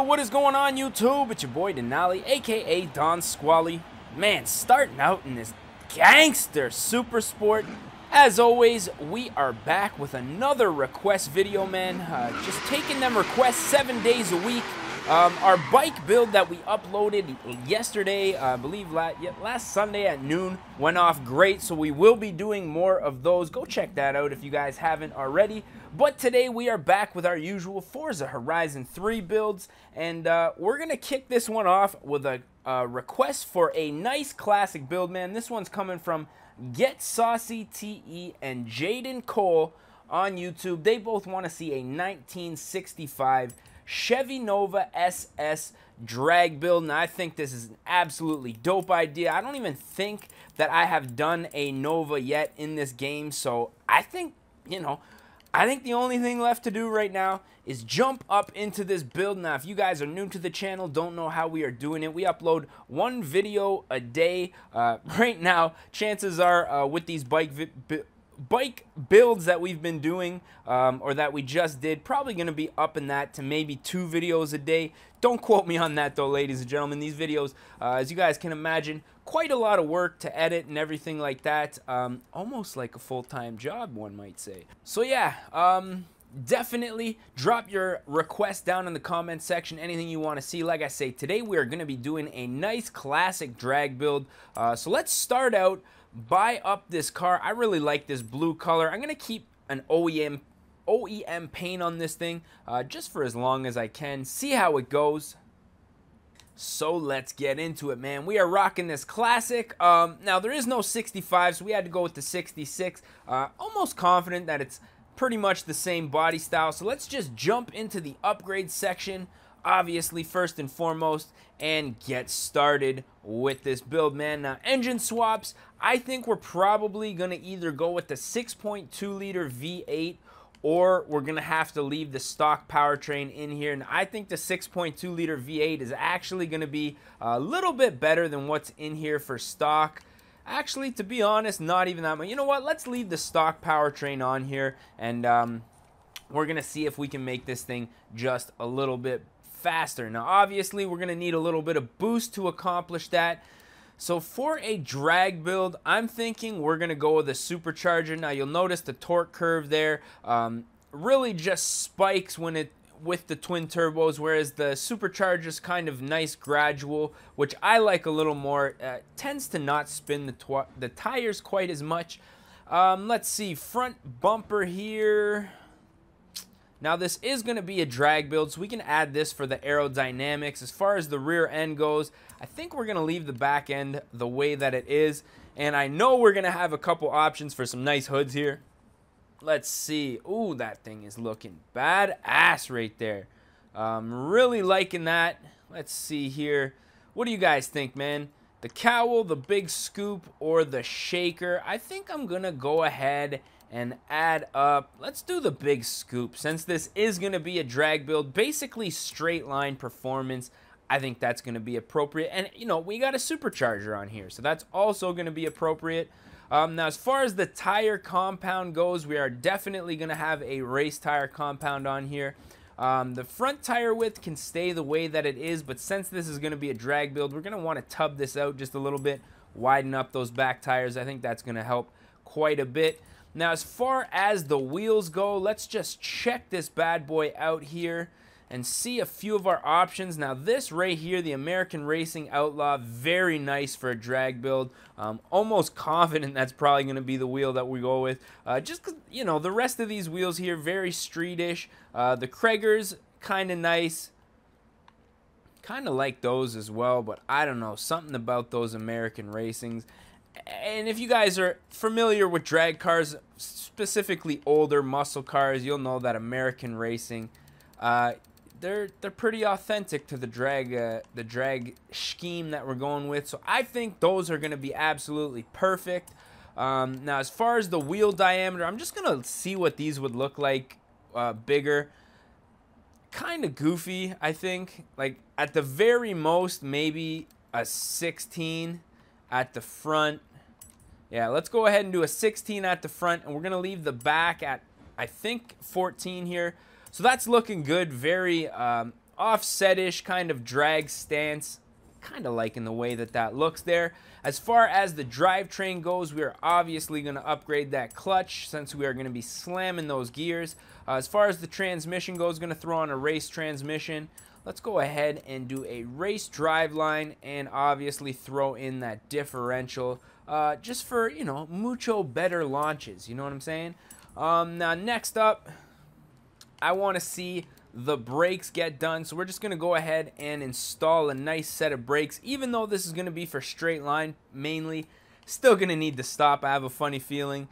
What is going on, YouTube? It's your boy Denali, aka Don Squally. Man, starting out in this gangster super sport. As always, we are back with another request video, man. Just taking them requests 7 days a week. Our bike build that we uploaded yesterday, I believe last Sunday at noon, went off great, so we will be doing more of those. Go check that out if you guys haven't already. But today we are back with our usual Forza Horizon 3 builds, and we're going to kick this one off with a request for a nice classic build, man. This one's coming from Get Saucy TE and Jaden Cole on YouTube. They both want to see a 1965 Chevy Nova SS drag build, and I think this is an absolutely dope idea. I don't even think that I have done a Nova yet in this game, so I think, I think the only thing left to do right now is jump up into this build. Now, if you guys are new to the channel, don't know how we are doing it, we upload one video a day. Right now, chances are with these bike builds that we've been doing or that we just did, probably going to be up in that to maybe 2 videos a day. Don't quote me on that though, ladies and gentlemen. These videos, as you guys can imagine, quite a lot of work to edit and everything like that. Almost like a full-time job, one might say. So yeah, definitely drop your request down in the comment section, anything you want to see. Like I say, today we are going to be doing a nice classic drag build. So let's start out. Buy up this car. I really like this blue color. I'm gonna keep an OEM paint on this thing just for as long as I can. See how it goes. So let's get into it, man. We are rocking this classic. Now there is no 65, so we had to go with the 66. Almost confident that it's pretty much the same body style. So let's just jump into the upgrade section, obviously first and foremost, and get started with this build, man. Now, engine swaps, I think we're probably going to either go with the 6.2 liter V8 or we're going to have to leave the stock powertrain in here. And I think the 6.2 liter V8 is actually going to be a little bit better than what's in here for stock. Actually, to be honest, not even that much. You know what? Let's leave the stock powertrain on here, and we're going to see if we can make this thing just a little bit faster. Now, obviously, we're going to need a little bit of boost to accomplish that. So for a drag build, I'm thinking we're going to go with a supercharger. Now, you'll notice the torque curve there really just spikes when with the twin turbos, whereas the supercharger is kind of nice gradual, which I like a little more. Tends to not spin the tires quite as much. Let's see, front bumper here. Now, this is going to be a drag build, so we can add this for the aerodynamics. As far as the rear end goes, I think we're going to leave the back end the way that it is. And I know we're going to have a couple options for some nice hoods here. Let's see. Ooh, that thing is looking badass right there. Really liking that. Let's see here. What do you guys think, man? The cowl, the big scoop, or the shaker? I think I'm going to go ahead and add up. Let's do the big scoop. Since this is going to be a drag build, basically straight line performance, I think that's going to be appropriate. And, we got a supercharger on here, so that's also going to be appropriate. Now, as far as the tire compound goes, we are definitely going to have a race tire compound on here. The front tire width can stay the way that it is, but since this is going to be a drag build, we're going to want to tub this out just a little bit, widen up those back tires. I think that's going to help quite a bit. Now, as far as the wheels go, let's just check this bad boy out here and see a few of our options. Now, this right here, the American Racing Outlaw, very nice for a drag build. Almost confident that's probably going to be the wheel that we go with. Just because, the rest of these wheels here, very streetish. The Kragers, kind of nice. Kind of like those as well, but I don't know. Something about those American Racings. And if you guys are familiar with drag cars, specifically older muscle cars, you'll know that American Racing, they're pretty authentic to the drag scheme that we're going with. So I think those are going to be absolutely perfect. Now, as far as the wheel diameter, I'm just going to see what these would look like bigger. Kind of goofy, I think. Like, at the very most, maybe a 16 at the front. Yeah, let's go ahead and do a 16 at the front, and we're going to leave the back at, I think, 14 here. So that's looking good. Very offset-ish kind of drag stance. Kind of liking the way that that looks there. As far as the drivetrain goes, we are obviously going to upgrade that clutch since we are going to be slamming those gears. As far as the transmission goes, going to throw on a race transmission. Let's go ahead and do a race driveline and obviously throw in that differential just for, you know, mucho better launches. You know what I'm saying? Now, next up, I want to see the brakes get done. So we're just going to go ahead and install a nice set of brakes. Even though this is going to be for straight line mainly, still going to need to stop. I have a funny feeling.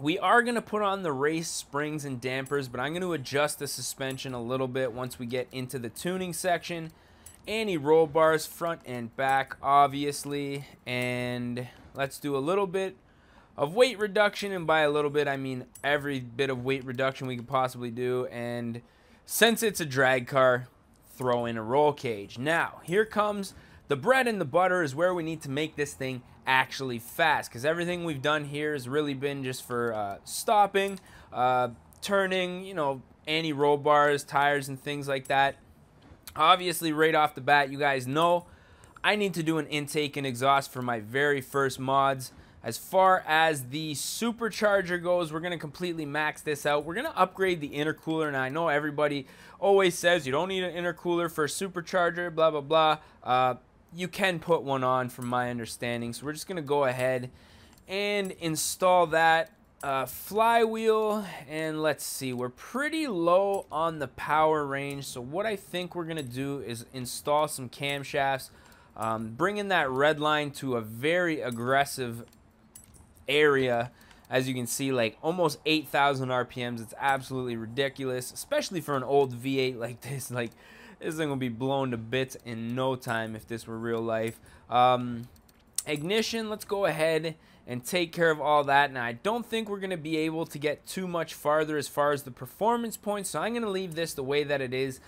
We are going to put on the race springs and dampers, but I'm going to adjust the suspension a little bit once we get into the tuning section. Anti-roll bars front and back, obviously. And let's do a little bit of weight reduction, and by a little bit I mean every bit of weight reduction we could possibly do. And since it's a drag car, throw in a roll cage. Now here comes the bread and the butter, is where we need to make this thing actually fast, because everything we've done here has really been just for stopping, turning, you know, anti-roll bars, tires and things like that. Obviously right off the bat, you guys know I need to do an intake and exhaust for my very first mods. As far as the supercharger goes, we're going to completely max this out. We're going to upgrade the intercooler. And I know everybody always says you don't need an intercooler for a supercharger, blah, blah, blah. You can put one on from my understanding. So we're just going to go ahead and install that flywheel. And let's see, we're pretty low on the power range. So what I think we're going to do is install some camshafts, bringing that red line to a very aggressive area. As you can see, like almost 8,000 RPMs. It's absolutely ridiculous, especially for an old V8 like this. Like, this thing will be blown to bits in no time if this were real life. Ignition, let's go ahead and take care of all that. Now, I don't think we're going to be able to get too much farther as far as the performance points, so I'm going to leave this the way that it is.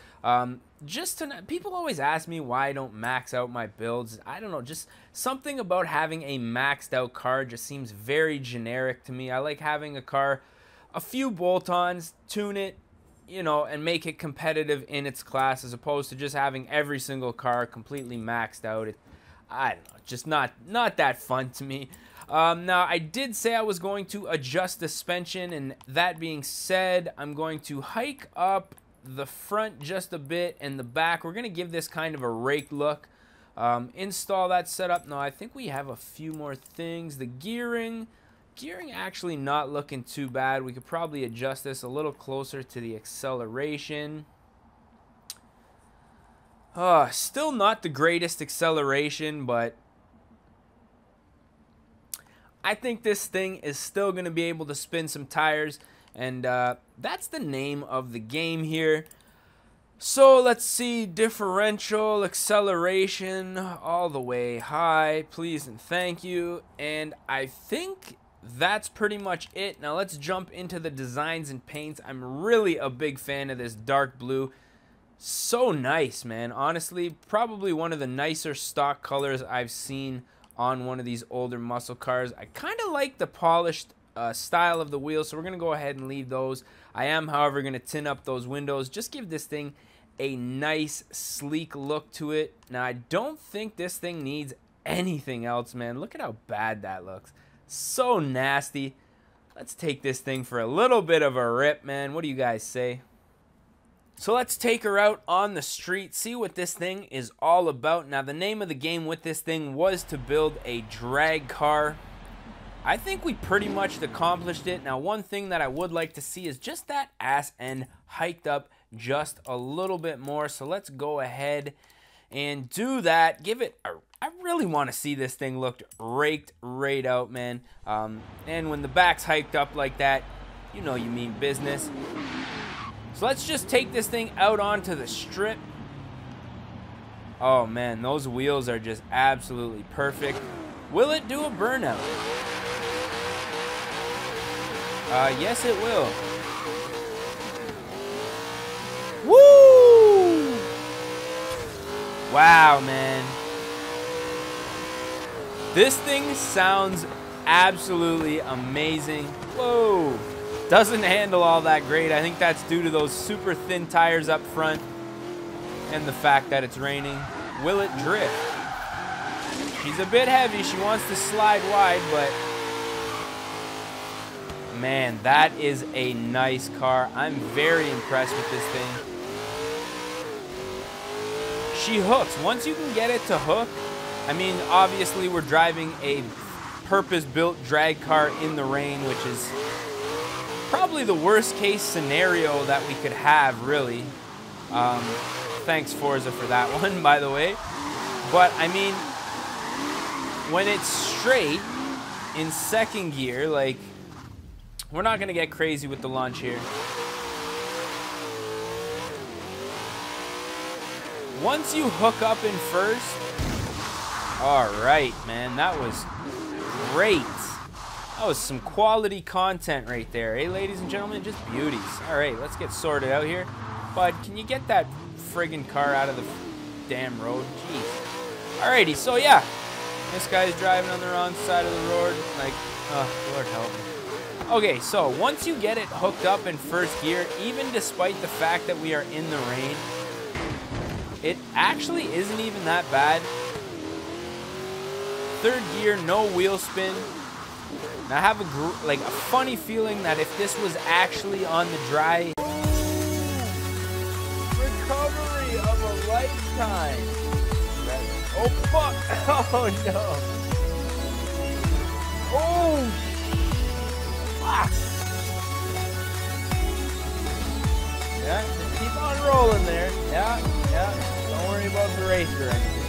People always ask me why I don't max out my builds. I don't know, just something about having a maxed out car just seems very generic to me. I like having a car, a few bolt-ons, tune it, you know, and make it competitive in its class, as opposed to just having every single car completely maxed out. I don't know, just not that fun to me. Now, I did say I was going to adjust the suspension, and that being said, I'm going to hike up the front just a bit and the back. We're going to give this kind of a rake look. Install that setup. Now, I think we have a few more things. The gearing actually not looking too bad. We could probably adjust this a little closer to the acceleration. Still not the greatest acceleration, but I think this thing is still going to be able to spin some tires, and that's the name of the game here. So let's see, differential, acceleration, all the way high, please and thank you. And I think that's pretty much it. Now let's jump into the designs and paints. I'm really a big fan of this dark blue. So nice, man. Honestly, probably one of the nicer stock colors I've seen on one of these older muscle cars. I kind of like the polished style of the wheels, so we're going to go ahead and leave those. I am, however, going to tin up those windows. Just give this thing a nice, sleek look to it. Now, I don't think this thing needs anything else, man. Look at how bad that looks. So nasty. Let's take this thing for a little bit of a rip, man. What do you guys say? So let's take her out on the street, see what this thing is all about. Now, the name of the game with this thing was to build a drag car. I think we pretty much accomplished it. Now, one thing that I would like to see is just that ass end hiked up just a little bit more. So let's go ahead and do that. Give it a... I really want to see this thing looked raked right out, man. And when the back's hiked up like that, you know you mean business. So let's just take this thing out onto the strip. Oh man, those wheels are just absolutely perfect. Will it do a burnout? Yes, it will. Woo! Wow, man. This thing sounds absolutely amazing. Whoa. doesn't handle all that great. I think that's due to those super thin tires up front and the fact that it's raining. Will it drift? She's a bit heavy. She wants to slide wide, but man, that is a nice car. I'm very impressed with this thing. She hooks. Once you can get it to hook, I mean, obviously we're driving a purpose-built drag car in the rain, which is probably the worst case scenario that we could have, really. Thanks Forza for that one, by the way. But I mean, when it's straight in second gear, like, we're not gonna get crazy with the launch here. Once you hook up in first, all right, man, that was great. That was some quality content right there, eh, ladies and gentlemen? Just beauties. All right, let's get sorted out here. Bud, can you get that friggin' car out of the damn road? Jeez. Alrighty, so yeah, this guy's driving on the wrong side of the road. Like, oh, Lord help me. Okay, so once you get it hooked up in first gear, even despite the fact that we are in the rain, it actually isn't even that bad. Third gear, no wheel spin. And I have a funny feeling that if this was actually on the dry, recovery of a lifetime. Oh fuck! Oh no! Oh fuck! Yeah, just keep on rolling there. Yeah, yeah. Don't worry about the race or anything.